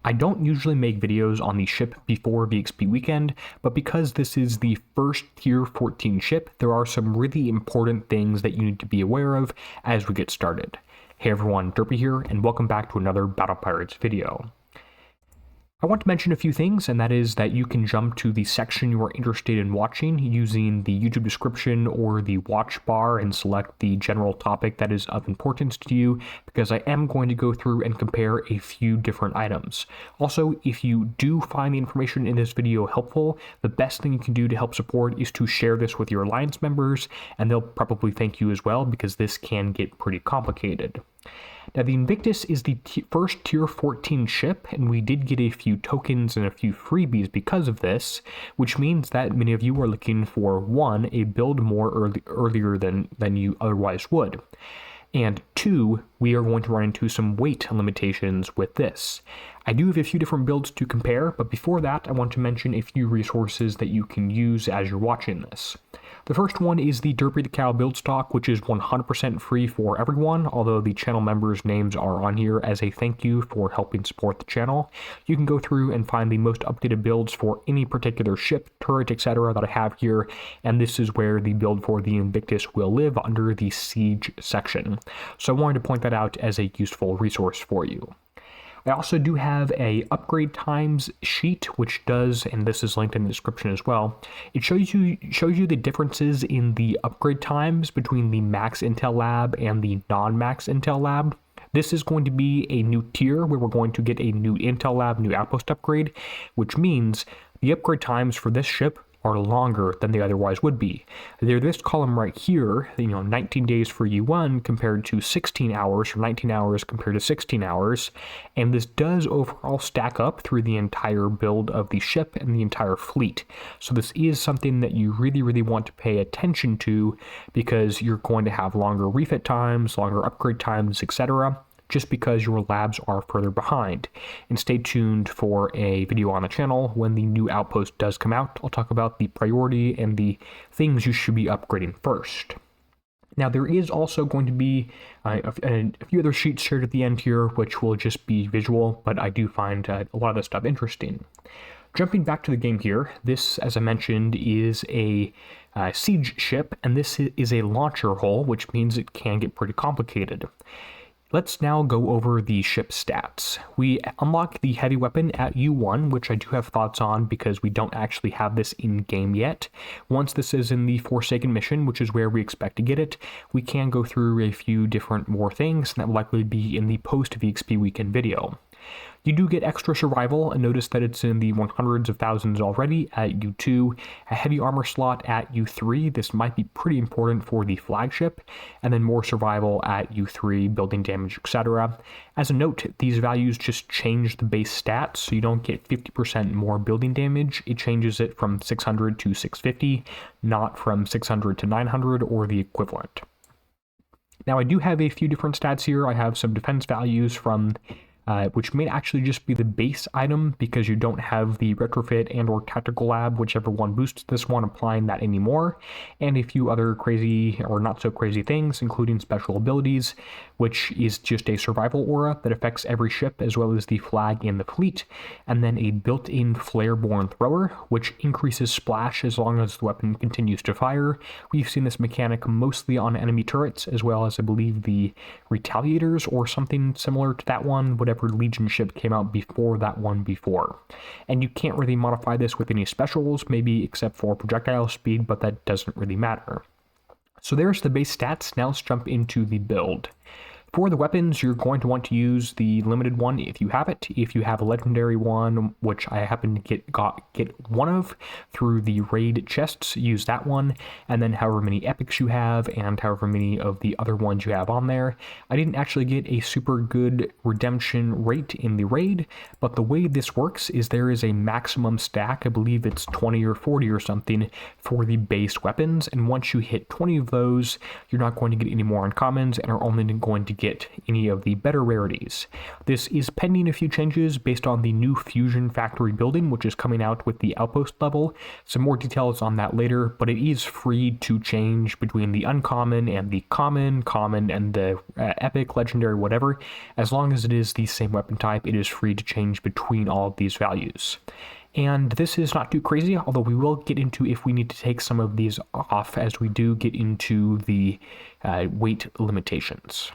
I don't usually make videos on the ship before VXP Weekend, but because this is the first Tier 14 ship, there are some really important things that you need to be aware of as we get started. Hey everyone, Derpy here, and welcome back to another Battle Pirates video. I want to mention a few things, and that is that you can jump to the section you are interested in watching using the YouTube description or the watch bar and select the general topic that is of importance to you, because I am going to go through and compare a few different items. Also, if you do find the information in this video helpful, the best thing you can do to help support is to share this with your Alliance members, and they'll probably thank you as well, because this can get pretty complicated. Now, the Invictus is the first Tier 14 ship, and we did get a few tokens and a few freebies because of this, which means that many of you are looking for, one, a build more earlier than you otherwise would. And two, we are going to run into some weight limitations with this. I do have a few different builds to compare, but before that, I want to mention a few resources that you can use as you're watching this. The first one is the DerpyTheCow build stock, which is 100% free for everyone, although the channel members' names are on here as a thank you for helping support the channel. You can go through and find the most updated builds for any particular ship, turret, etc. that I have here, and this is where the build for the Invictus will live under the Siege section. So I wanted to point that out as a useful resource for you. I also do have a upgrade times sheet, which does, and this is linked in the description as well, it shows you the differences in the upgrade times between the max intel lab and the non-max intel lab. This is going to be a new tier where we're going to get a new intel lab, new outpost upgrade, which means the upgrade times for this ship are longer than they otherwise would be. They're this column right here, 19 days for U1 compared to 16 hours, or 19 hours compared to 16 hours, and this does overall stack up through the entire build of the ship and the entire fleet. So this is something that you really want to pay attention to, because you're going to have longer refit times, longer upgrade times, etc., just because your labs are further behind. And stay tuned for a video on the channel when the new outpost does come out. I'll talk about the priority and the things you should be upgrading first. Now, there is also going to be a few other sheets shared at the end here, which will just be visual, but I do find a lot of this stuff interesting. Jumping back to the game here, this, as I mentioned, is a siege ship, and this is a launcher hull, which means it can get pretty complicated. Let's now go over the ship stats. We unlock the heavy weapon at U1, which I do have thoughts on because we don't actually have this in-game yet. Once this is in the Forsaken mission, which is where we expect to get it, we can go through a few different more things, and that will likely be in the post-VXP Weekend video. You do get extra survival, and notice that it's in the 100s of thousands already at U2, a heavy armor slot at U3, this might be pretty important for the Flagship, and then more survival at U3, building damage, etc. As a note, these values just change the base stats, so you don't get 50% more building damage, it changes it from 600 to 650, not from 600 to 900 or the equivalent. Now, I do have a few different stats here. I have some defense values from which may actually just be the base item, because you don't have the retrofit and or tactical lab, whichever one boosts this one, applying that anymore, and a few other crazy or not so crazy things, including special abilities, which is just a survival aura that affects every ship as well as the flag in the fleet, and then a built-in flare-borne thrower, which increases splash as long as the weapon continues to fire. We've seen this mechanic mostly on enemy turrets, as well as I believe the Retaliators or something similar to that one, whatever Legion ship came out before that one before. And you can't really modify this with any specials, maybe except for projectile speed, but that doesn't really matter. So there's the base stats. Now let's jump into the build. For the weapons, you're going to want to use the limited one if you have it. If you have a legendary one, which I happen to get one of through the raid chests, use that one, and then however many epics you have and however many of the other ones you have on there. I didn't actually get a super good redemption rate in the raid, but the way this works is there is a maximum stack, I believe it's 20 or 40 or something, for the base weapons, and once you hit 20 of those, you're not going to get any more uncommons and are only going to get any of the better rarities. This is pending a few changes based on the new Fusion Factory building, which is coming out with the Outpost level. Some more details on that later, but it is free to change between the uncommon and the common, and the epic, legendary, whatever. As long as it is the same weapon type, it is free to change between all of these values. And this is not too crazy, although we will get into if we need to take some of these off as we do get into the weight limitations.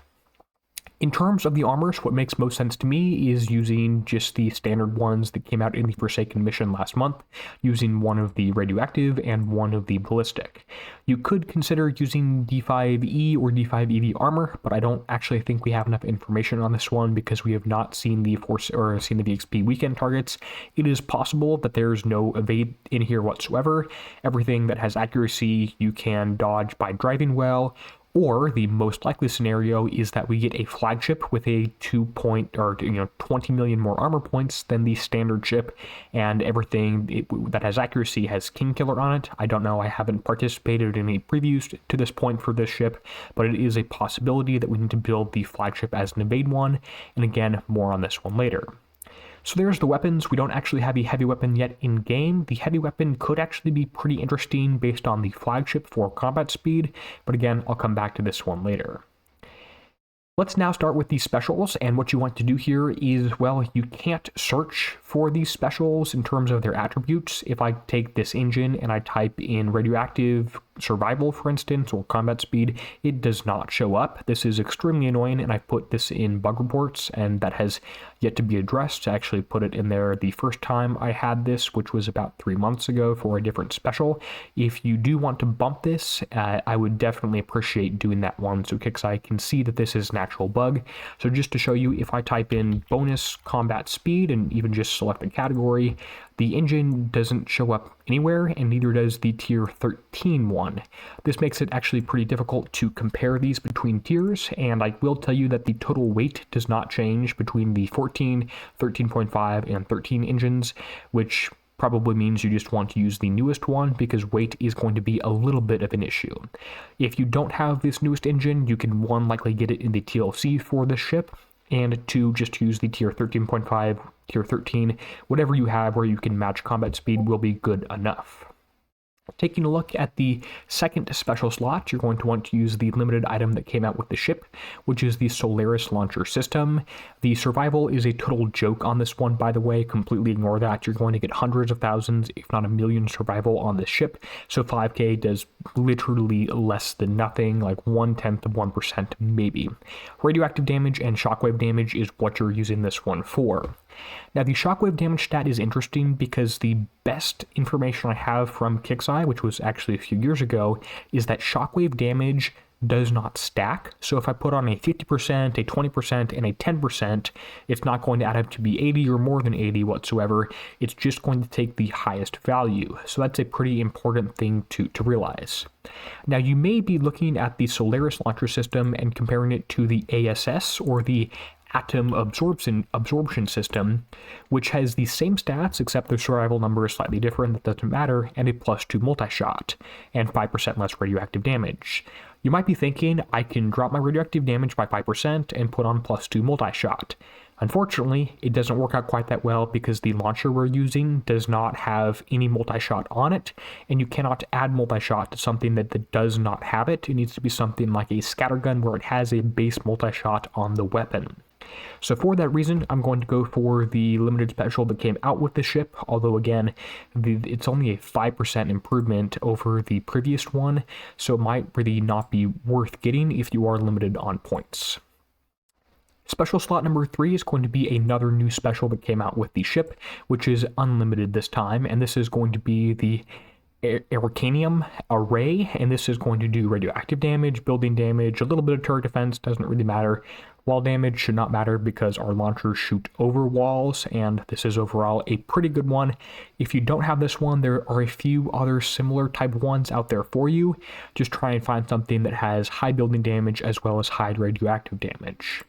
In terms of the armors, what makes most sense to me is using just the standard ones that came out in the Forsaken mission last month, using one of the radioactive and one of the ballistic. You could consider using D5E or D5EV armor, but I don't actually think we have enough information on this one because we have not seen the VXP Weekend targets. It is possible that there's no evade in here whatsoever. Everything that has accuracy you can dodge by driving well. Or the most likely scenario is that we get a flagship with a 20 million more armor points than the standard ship, and everything that has accuracy has King Killer on it. I don't know, I haven't participated in any previews to this point for this ship, but it is a possibility that we need to build the flagship as an evade one, and again, more on this one later. So there's the weapons. We don't actually have a heavy weapon yet in game. The heavy weapon could actually be pretty interesting based on the flagship for combat speed, but again, I'll come back to this one later. Let's now start with these specials, and what you want to do here is, well, you can't search for these specials in terms of their attributes. If I take this engine and I type in radioactive survival, for instance, or combat speed, it does not show up. This is extremely annoying, and I put this in bug reports, and that has yet to be addressed. I actually put it in there the first time I had this, which was about 3 months ago for a different special. If you do want to bump this, I would definitely appreciate doing that one so Kixeye can see that this is an actual bug. So just to show you, if I type in bonus combat speed and even just select the category, the engine doesn't show up anywhere, and neither does the tier 13 one. This makes it actually pretty difficult to compare these between tiers, and I will tell you that the total weight does not change between the 14, 13.5, and 13 engines, which probably means you just want to use the newest one because weight is going to be a little bit of an issue. If you don't have this newest engine, you can one, likely get it in the TLC for this ship, and two, just use the tier 13.5, tier 13, whatever you have where you can match combat speed will be good enough. Taking a look at the second special slot, you're going to want to use the limited item that came out with the ship, which is the Solaris launcher system. The survival is a total joke on this one, by the way. Completely ignore that. You're going to get hundreds of thousands, if not a million survival on this ship. So 5k does literally less than nothing, like 0.1% maybe. Radioactive damage and shockwave damage is what you're using this one for. Now, the shockwave damage stat is interesting because the best information I have from Kixeye, which was actually a few years ago, is that shockwave damage does not stack. So if I put on a 50%, a 20%, and a 10%, it's not going to add up to be 80 or more than 80 whatsoever. It's just going to take the highest value. So that's a pretty important thing to realize. Now, you may be looking at the Solaris launcher system and comparing it to the ASS, or the Atom absorption system, which has the same stats except the survival number is slightly different, that doesn't matter, and a +2 multi-shot, and 5% less radioactive damage. You might be thinking, I can drop my radioactive damage by 5% and put on +2 multi-shot. Unfortunately, it doesn't work out quite that well because the launcher we're using does not have any multi-shot on it, and you cannot add multi-shot to something that does not have it. It needs to be something like a Scattergun where it has a base multi-shot on the weapon. So for that reason, I'm going to go for the limited special that came out with the ship, although again, it's only a 5% improvement over the previous one, so it might really not be worth getting if you are limited on points. Special slot number 3 is going to be another new special that came out with the ship, which is unlimited this time, and this is going to be the Arcanium Array, and this is going to do radioactive damage, building damage, a little bit of turret defense, doesn't really matter. Wall damage should not matter because our launchers shoot over walls, and this is overall a pretty good one. If you don't have this one, there are a few other similar type ones out there for you. Just try and find something that has high building damage as well as high radioactive damage.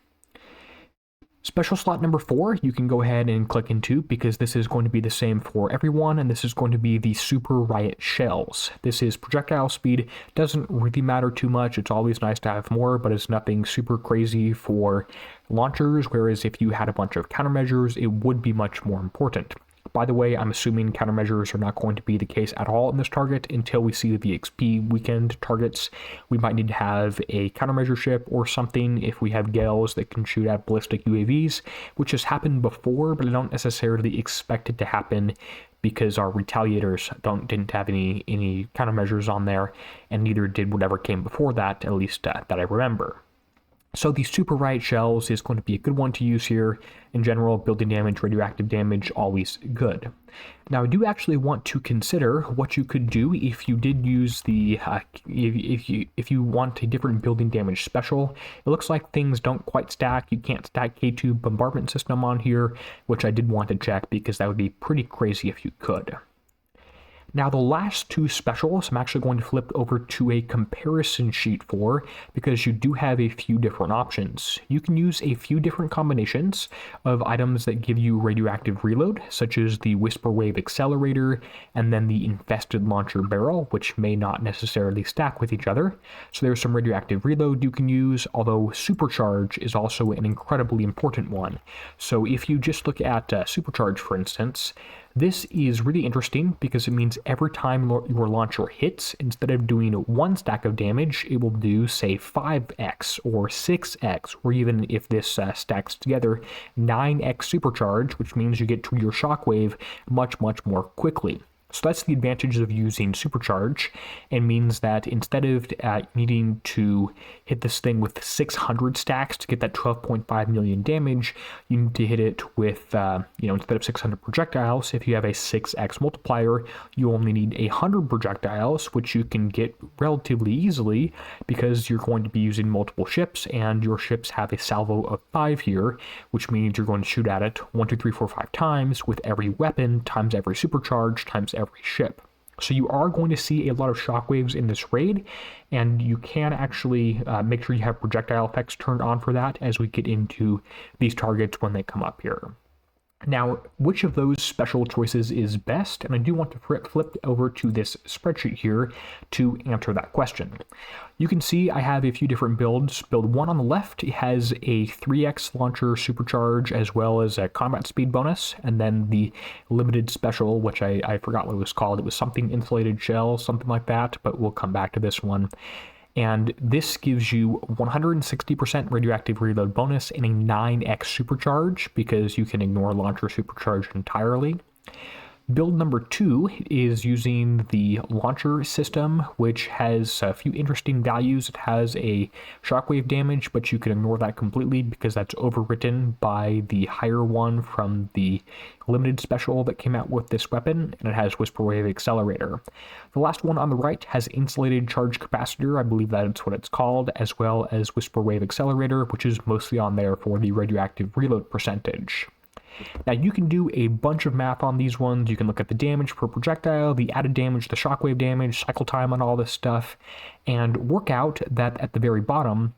Special slot number 4, you can go ahead and click into because this is going to be the same for everyone, and this is going to be the Super Riot Shells. This is projectile speed, doesn't really matter too much, it's always nice to have more, but it's nothing super crazy for launchers, whereas if you had a bunch of countermeasures, it would be much more important. By the way, I'm assuming countermeasures are not going to be the case at all in this target until we see the VXP Weekend targets. We might need to have a countermeasure ship or something if we have Gales that can shoot at ballistic UAVs, which has happened before, but I don't necessarily expect it to happen because our Retaliators didn't have any countermeasures on there, and neither did whatever came before that, at least that I remember. So the Super Riot Shells is going to be a good one to use here. In general, building damage, radioactive damage, always good. Now, I do actually want to consider what you could do if you did use the, if you want a different building damage special. It looks like things don't quite stack. You can't stack K2 bombardment system on here, which I did want to check because that would be pretty crazy if you could. Now, the last two specials, I'm actually going to flip over to a comparison sheet for, because you do have a few different options. You can use a few different combinations of items that give you radioactive reload, such as the Whisper Wave Accelerator, and then the Infested Launcher Barrel, which may not necessarily stack with each other. So there's some radioactive reload you can use, although Supercharge is also an incredibly important one. So if you just look at Supercharge, for instance, this is really interesting because it means every time your launcher hits, instead of doing one stack of damage, it will do, say, 5x or 6x, or even if this stacks together, 9x supercharge, which means you get to your shockwave much, much more quickly. So that's the advantage of using Supercharge, and means that instead of needing to hit this thing with 600 stacks to get that 12.5 million damage, you need to hit it with, instead of 600 projectiles, if you have a 6x multiplier, you only need 100 projectiles, which you can get relatively easily because you're going to be using multiple ships, and your ships have a salvo of 5 here, which means you're going to shoot at it 1, 2, 3, 4, 5 times with every weapon, times every supercharge, times every ship. So you are going to see a lot of shockwaves in this raid, and you can actually make sure you have projectile effects turned on for that as we get into these targets when they come up here. Now, which of those special choices is best? And I do want to flip over to this spreadsheet here to answer that question. You can see I have a few different builds. Build 1 on the left has a 3x launcher supercharge as well as a combat speed bonus, and then the limited special, which I forgot what it was called. It was something insulated shell, something like that, but we'll come back to this one. And this gives you 160% radioactive reload bonus and a 9x supercharge because you can ignore launcher supercharge entirely. Build number 2 is using the launcher system, which has a few interesting values. It has a shockwave damage, but you can ignore that completely because that's overwritten by the higher one from the limited special that came out with this weapon, and it has Whisper Wave Accelerator. The last one on the right has Insulated Charge Capacitor, I believe that's what it's called, as well as Whisper Wave Accelerator, which is mostly on there for the radioactive reload percentage. Now, you can do a bunch of math on these ones. You can look at the damage per projectile, the added damage, the shockwave damage, cycle time on all this stuff, and work out that at the very bottom,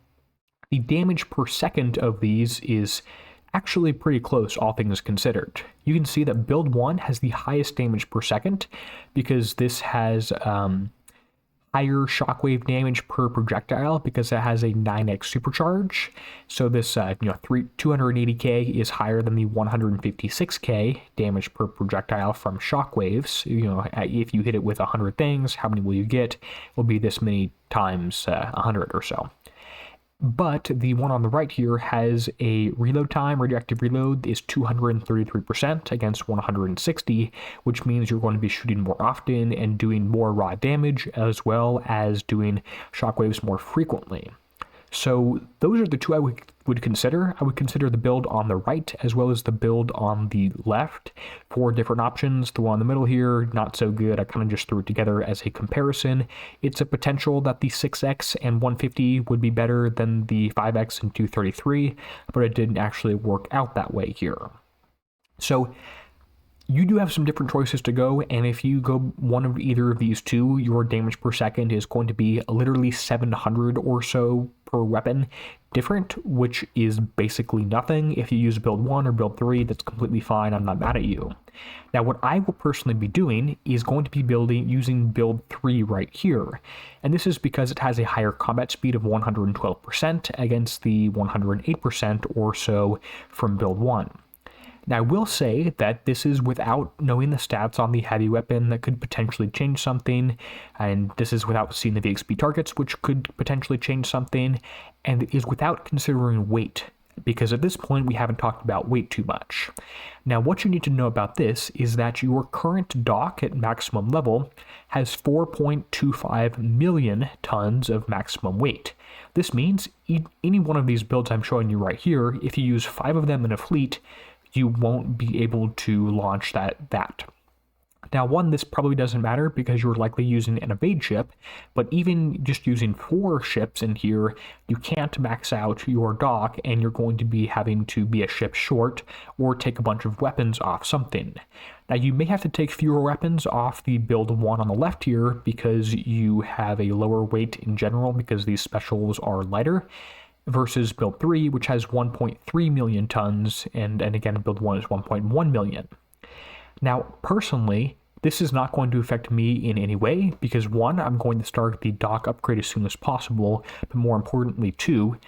the damage per second of these is actually pretty close, all things considered. You can see that build 1 has the highest damage per second because this has higher shockwave damage per projectile because it has a 9x supercharge. So this 280k is higher than the 156k damage per projectile from shockwaves. If you hit it with 100 things, how many will you get? It will be this many times 100 or so. But the one on the right here has a reload time. Radioactive reload is 233% against 160, which means you're going to be shooting more often and doing more raw damage, as well as doing shockwaves more frequently. So those are the two I would consider. I would consider the build on the right as well as the build on the left for different options. The one in the middle here, not so good. I kind of just threw it together as a comparison. It's a potential that the 6x and 150 would be better than the 5x and 233, but it didn't actually work out that way here. So You do have some different choices to go, and if you go one of either of these two, your damage per second is going to be literally 700 or so per weapon different, which is basically nothing. If you use build 1 or build 3, that's completely fine. I'm not mad at you. Now, what I will personally be doing is going to be using build 3 right here, and this is because it has a higher combat speed of 112% against the 108% or so from build 1. Now, I will say that this is without knowing the stats on the heavy weapon that could potentially change something, and this is without seeing the VXP targets, which could potentially change something, and it is without considering weight, because at this point we haven't talked about weight too much. Now, what you need to know about this is that your current dock at maximum level has 4.25 million tons of maximum weight. This means any one of these builds I'm showing you right here, if you use 5 of them in a fleet, you won't be able to launch that. Now, one, this probably doesn't matter because you're likely using an evade ship, but even just using 4 ships in here, you can't max out your dock, and you're going to be having to be a ship short or take a bunch of weapons off something. Now, you may have to take fewer weapons off the build 1 on the left here because you have a lower weight in general because these specials are lighter, versus build 3, which has 1.3 million tons, and again, build 1 is 1.1 million. Now, personally, this is not going to affect me in any way, because 1, I'm going to start the dock upgrade as soon as possible, but more importantly, 2,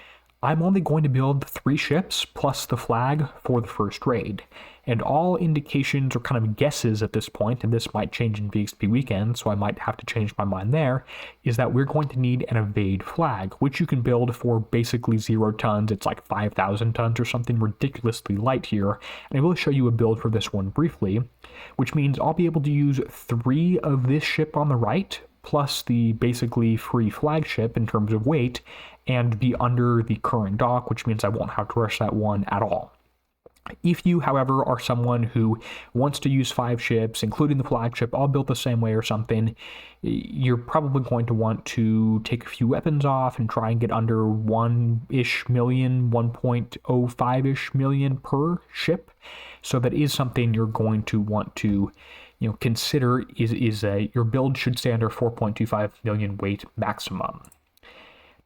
I'm only going to build 3 ships plus the flag for the first raid. And all indications are kind of guesses at this point, and this might change in VXP Weekend, so I might have to change my mind there, is that we're going to need an evade flag, which you can build for basically 0 tons. It's like 5,000 tons or something ridiculously light here, and I will show you a build for this one briefly, which means I'll be able to use 3 of this ship on the right, plus the basically free flagship in terms of weight, and be under the current dock, which means I won't have to rush that one at all. If you, however, are someone who wants to use 5 ships, including the flagship, all built the same way or something, you're probably going to want to take a few weapons off and try and get under 1-ish million, 1.05-ish million per ship. So that is something you're going to want to consider is your build should stay under 4.25 million weight maximum.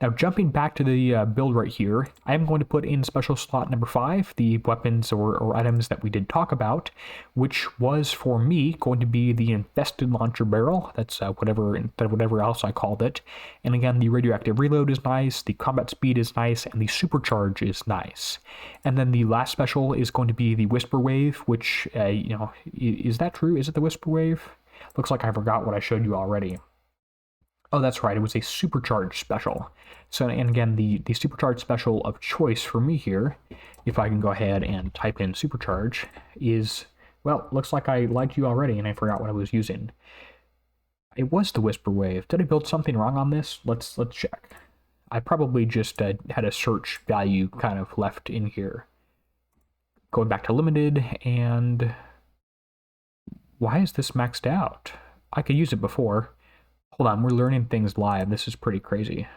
Now, jumping back to the build right here, I am going to put in special slot number 5, the weapons or items that we did talk about, which was, for me, going to be the infested launcher barrel. That's whatever else I called it. And again, the radioactive reload is nice, the combat speed is nice, and the supercharge is nice. And then the last special is going to be the whisper wave, which, is that true? Is it the whisper wave? Looks like I forgot what I showed you already. Oh, that's right, it was a supercharged special. So, and again, the supercharged special of choice for me here, if I can go ahead and type in supercharge, is, well, looks like I lied to you already and I forgot what I was using. It was the whisper wave. Did I build something wrong on this? Let's check. I probably just had a search value kind of left in here. Going back to limited, and why is this maxed out? I could use it before. Hold on, we're learning things live. This is pretty crazy.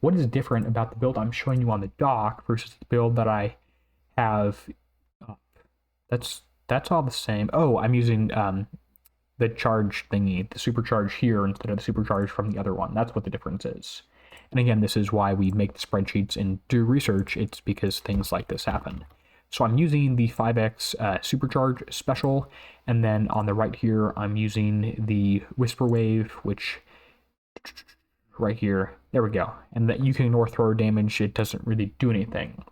What is different about the build I'm showing you on the dock versus the build that I have up? That's all the same. Oh, I'm using the charge thingy, the supercharge here instead of the supercharge from the other one. That's what the difference is. And again, this is why we make the spreadsheets and do research. It's because things like this happen. So I'm using the 5x supercharge special, and then on the right here, I'm using the whisper wave, which right here, there we go. And that you can ignore thrower damage, it doesn't really do anything.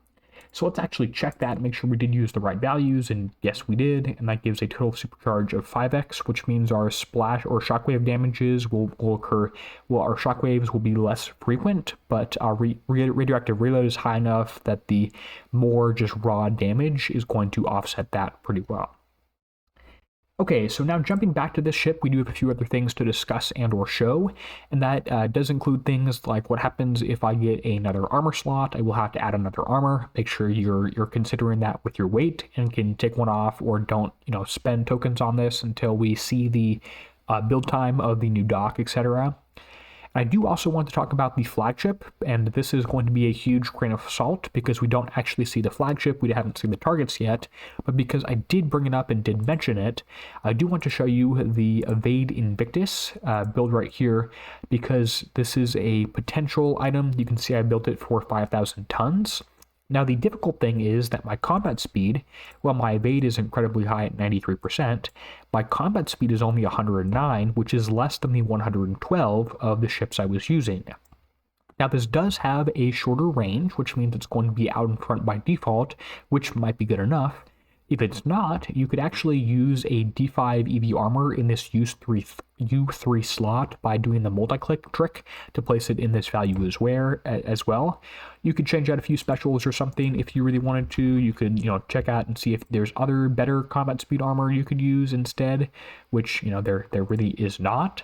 So let's actually check that, make sure we did use the right values, and yes, we did, and that gives a total supercharge of 5x, which means our splash or shockwave damages will occur. Well, our shockwaves will be less frequent, but our radioactive reload is high enough that the more just raw damage is going to offset that pretty well. Okay, so now jumping back to this ship, we do have a few other things to discuss and or show, and that does include things like what happens if I get another armor slot. I will have to add another armor. Make sure you're considering that with your weight and can take one off, or don't spend tokens on this until we see the build time of the new dock, etc. I do also want to talk about the Flagship, and this is going to be a huge grain of salt because we don't actually see the Flagship, we haven't seen the targets yet, but because I did bring it up and did mention it, I do want to show you the Evade Invictus build right here, because this is a potential item. You can see I built it for 5,000 tons. Now, the difficult thing is that my combat speed, well, my evade is incredibly high at 93%, my combat speed is only 109, which is less than the 112 of the ships I was using. Now, this does have a shorter range, which means it's going to be out in front by default, which might be good enough. If it's not, you could actually use a D5 EV armor in this U3 slot by doing the multi-click trick to place it in this value as well. You could change out a few specials or something if you really wanted to. You could, check out and see if there's other better combat speed armor you could use instead, which, there really is not.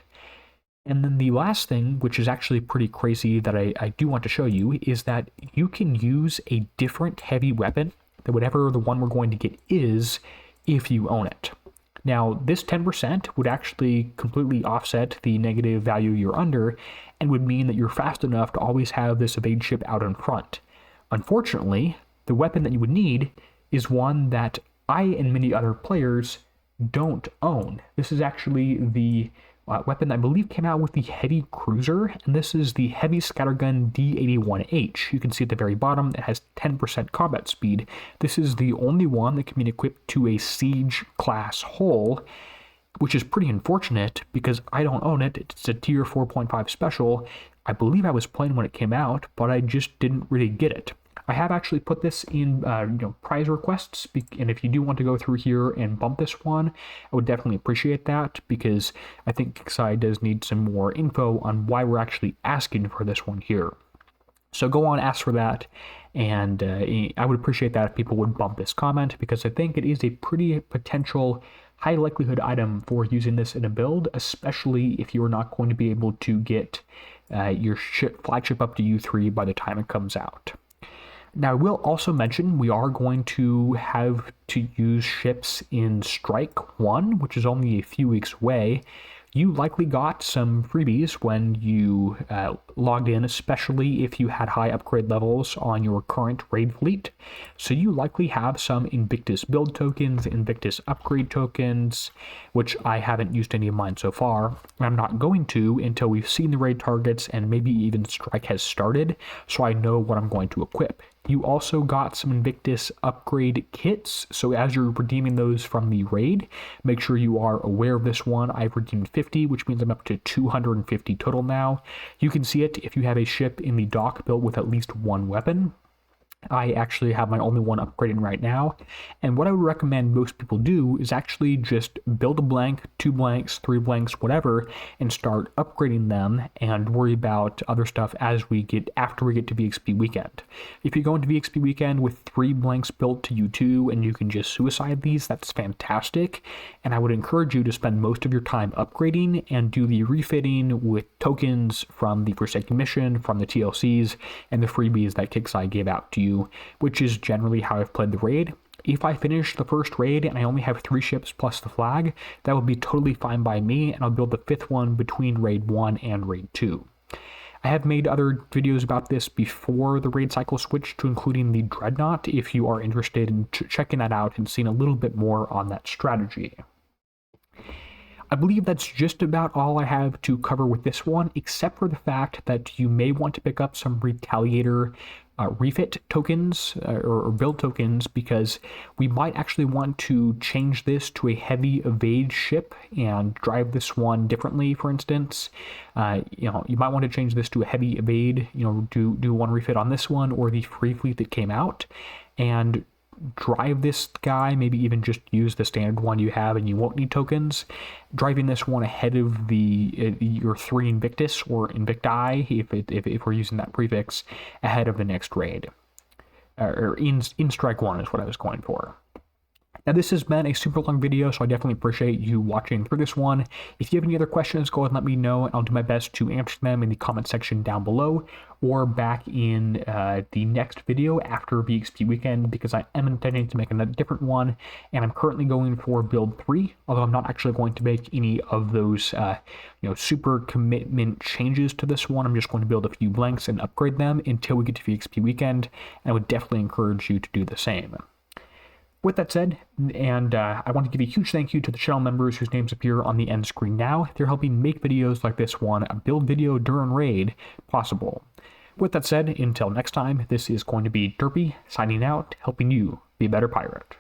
And then the last thing, which is actually pretty crazy that I do want to show you, is that you can use a different heavy weapon that whatever the one we're going to get is, if you own it. Now, this 10% would actually completely offset the negative value you're under, and would mean that you're fast enough to always have this evade ship out in front. Unfortunately, the weapon that you would need is one that I and many other players don't own. This is actually the weapon I believe came out with the heavy cruiser, and this is the heavy scattergun D81H. You can see at the very bottom it has 10% combat speed. This is the only one that can be equipped to a siege class hull, which is pretty unfortunate because I don't own it. It's a tier 4.5 special. I believe I was playing when it came out, but I just didn't really get it. I have actually put this in prize requests, and if you do want to go through here and bump this one, I would definitely appreciate that, because I think Kixeye does need some more info on why we're actually asking for this one here. So go on, ask for that, and I would appreciate that if people would bump this comment, because I think it is a pretty potential high likelihood item for using this in a build, especially if you're not going to be able to get your flagship up to U3 by the time it comes out. Now, I will also mention we are going to have to use ships in Strike 1, which is only a few weeks away. You likely got some freebies when you logged in, especially if you had high upgrade levels on your current raid fleet. So you likely have some Invictus build tokens, Invictus upgrade tokens, which I haven't used any of mine so far. I'm not going to until we've seen the raid targets and maybe even Strike has started, so I know what I'm going to equip. You also got some Invictus upgrade kits, so as you're redeeming those from the raid, make sure you are aware of this one. I've redeemed 50, which means I'm up to 250 total now. You can see it if you have a ship in the dock built with at least one weapon. I actually have my only one upgrading right now, and what I would recommend most people do is actually just build a blank, 2 blanks, 3 blanks, whatever, and start upgrading them and worry about other stuff after we get to VXP Weekend. If you go into VXP Weekend with 3 blanks built to U2 and you can just suicide these, that's fantastic, and I would encourage you to spend most of your time upgrading and do the refitting with tokens from the Forsaken mission, from the TLCs, and the freebies that Kixeye gave out to you, which is generally how I've played the raid. If I finish the first raid and I only have 3 ships plus the flag, that would be totally fine by me, and I'll build the 5th one between raid 1 and raid 2. I have made other videos about this before the raid cycle switched to including the Dreadnought, if you are interested in checking that out and seeing a little bit more on that strategy. I believe that's just about all I have to cover with this one, except for the fact that you may want to pick up some Retaliator refit tokens or build tokens, because we might actually want to change this to a heavy evade ship and drive this one differently. For instance, you might want to change this to a heavy evade, do one refit on this one or the free fleet that came out, and drive this guy, maybe even just use the standard one you have and you won't need tokens, driving this one ahead of your 3 Invictus or Invicti, if we're using that prefix, ahead of the next raid, or in Strike 1 is what I was going for. Now, this has been a super long video, so I definitely appreciate you watching through this one. If you have any other questions, go ahead and let me know, and I'll do my best to answer them in the comment section down below, or back in the next video after VXP Weekend, because I am intending to make a different one, and I'm currently going for build 3, although I'm not actually going to make any of those super commitment changes to this one. I'm just going to build a few blanks and upgrade them until we get to VXP Weekend, and I would definitely encourage you to do the same. With that said, and I want to give a huge thank you to the channel members whose names appear on the end screen now. They're helping make videos like this one, a build video during raid, possible. With that said, until next time, this is going to be Derpy signing out, helping you be a better pirate.